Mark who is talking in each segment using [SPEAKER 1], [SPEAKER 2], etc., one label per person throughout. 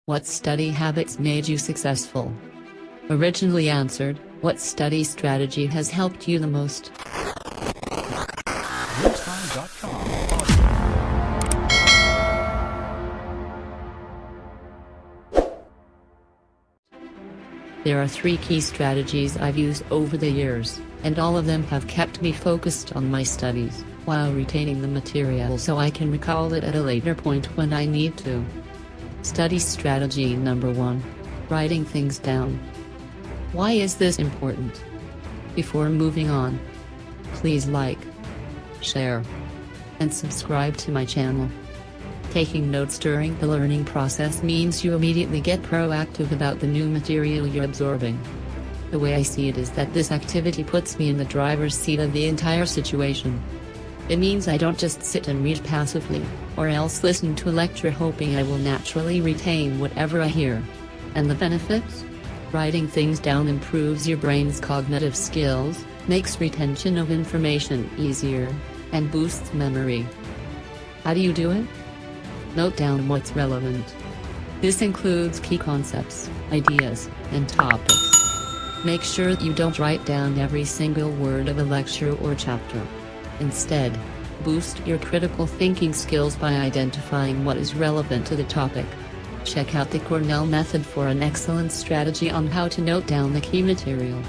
[SPEAKER 1] What study habits made you successful? Originally answered, what study strategy has helped you the most? There are 3 key strategies I've used over the years, and all of them have kept me focused on my studies, while retaining the material so I can recall it at a later point when I need to. Study strategy number 1. Writing things down. Why is this important? Before moving on, please like, share, and subscribe to my channel. Taking notes during the learning process means you immediately get proactive about the new material you're absorbing. The way I see it is that this activity puts me in the driver's seat of the entire situation. It means I don't just sit and read passively, or else listen to a lecture hoping I will naturally retain whatever I hear. And the benefits? Writing things down improves your brain's cognitive skills, makes retention of information easier, and boosts memory. How do you do it? Note down what's relevant. This includes key concepts, ideas, and topics. Make sure that you don't write down every single word of a lecture or chapter. Instead, boost your critical thinking skills by identifying what is relevant to the topic. Check out the Cornell method for an excellent strategy on how to note down the key material.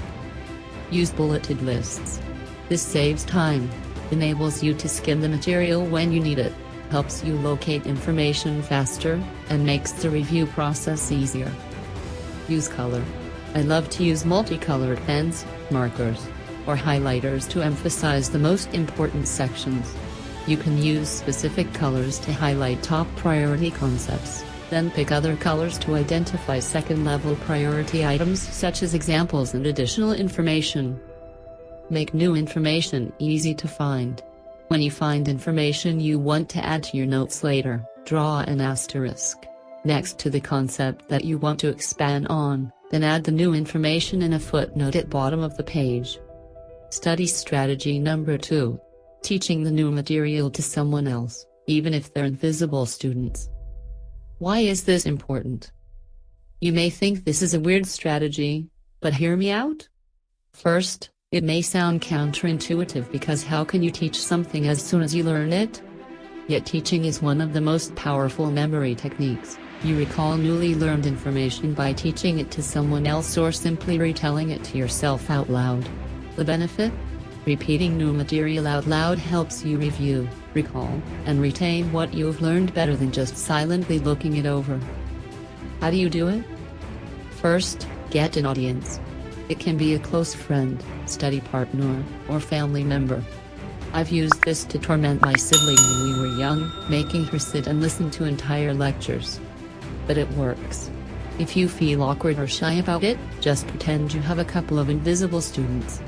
[SPEAKER 1] Use bulleted lists. This saves time, enables you to skim the material when you need it, helps you locate information faster, and makes the review process easier. Use color. I love to use multicolored pens, markers, or highlighters to emphasize the most important sections. You can use specific colors to highlight top priority concepts, then pick other colors to identify second-level priority items such as examples and additional information. Make new information easy to find. When you find information you want to add to your notes later, draw an asterisk next to the concept that you want to expand on, then add the new information in a footnote at bottom of the page. Study strategy number 2. Teaching the new material to someone else, even if they're invisible students. Why is this important? You may think this is a weird strategy, but hear me out. First, it may sound counterintuitive because how can you teach something as soon as you learn it? Yet teaching is one of the most powerful memory techniques. You recall newly learned information by teaching it to someone else or simply retelling it to yourself out loud. The benefit? Repeating new material out loud helps you review, recall, and retain what you've learned better than just silently looking it over. How do you do it? First, get an audience. It can be a close friend, study partner, or family member. I've used this to torment my sibling when we were young, making her sit and listen to entire lectures. But it works. If you feel awkward or shy about it, just pretend you have a couple of invisible students.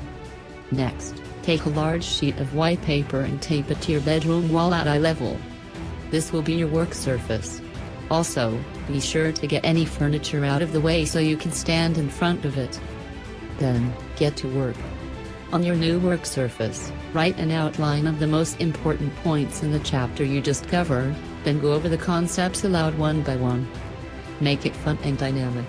[SPEAKER 1] Next, take a large sheet of white paper and tape it to your bedroom wall at eye level. This will be your work surface. Also, be sure to get any furniture out of the way so you can stand in front of it. Then, get to work. On your new work surface, write an outline of the most important points in the chapter you just covered, then go over the concepts aloud one by one. Make it fun and dynamic.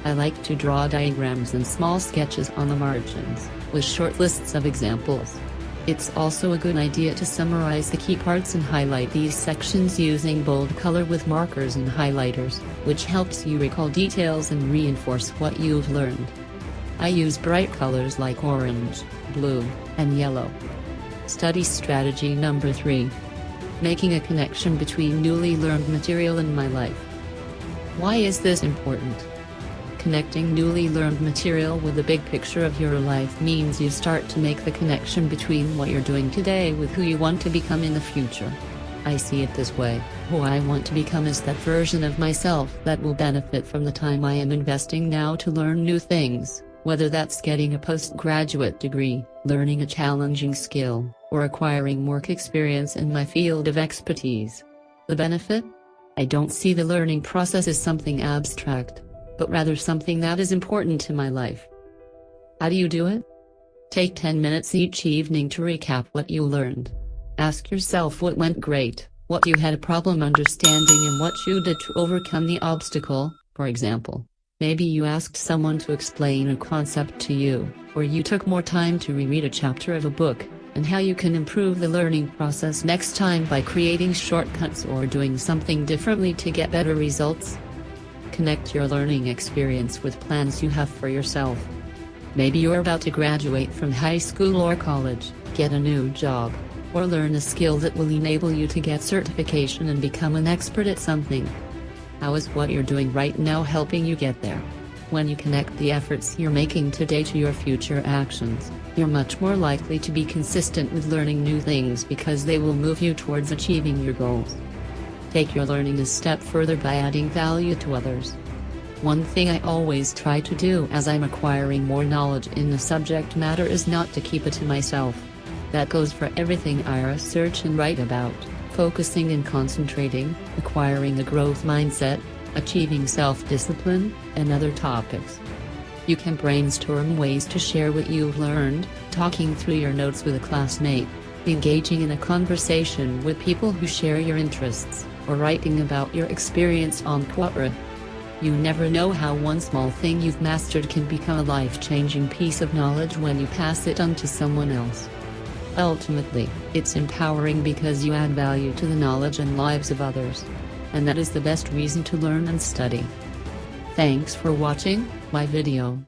[SPEAKER 1] I like to draw diagrams and small sketches on the margins, with short lists of examples. It's also a good idea to summarize the key parts and highlight these sections using bold color with markers and highlighters, which helps you recall details and reinforce what you've learned. I use bright colors like orange, blue, and yellow. Study strategy number 3. Making a connection between newly learned material and my life. Why is this important? Connecting newly learned material with the big picture of your life means you start to make the connection between what you're doing today with who you want to become in the future. I see it this way: who I want to become is that version of myself that will benefit from the time I am investing now to learn new things, whether that's getting a postgraduate degree, learning a challenging skill, or acquiring work experience in my field of expertise. The benefit? I don't see the learning process as something abstract, but rather something that is important to my life. How do you do it? Take 10 minutes each evening to recap what you learned. Ask yourself what went great, what you had a problem understanding, and what you did to overcome the obstacle. For example, maybe you asked someone to explain a concept to you, or you took more time to reread a chapter of a book, and how you can improve the learning process next time by creating shortcuts or doing something differently to get better results. Connect your learning experience with plans you have for yourself. Maybe you're about to graduate from high school or college, get a new job, or learn a skill that will enable you to get certification and become an expert at something. How is what you're doing right now helping you get there? When you connect the efforts you're making today to your future actions, you're much more likely to be consistent with learning new things because they will move you towards achieving your goals. Take your learning a step further by adding value to others. One thing I always try to do as I'm acquiring more knowledge in the subject matter is not to keep it to myself. That goes for everything I research and write about, focusing and concentrating, acquiring a growth mindset, achieving self-discipline, and other topics. You can brainstorm ways to share what you've learned, talking through your notes with a classmate, engaging in a conversation with people who share your interests, or writing about your experience on Quora. You never know how one small thing you've mastered can become a life-changing piece of knowledge when you pass it on to someone else. Ultimately, it's empowering because you add value to the knowledge and lives of others. And that is the best reason to learn and study. Thanks for watching my video.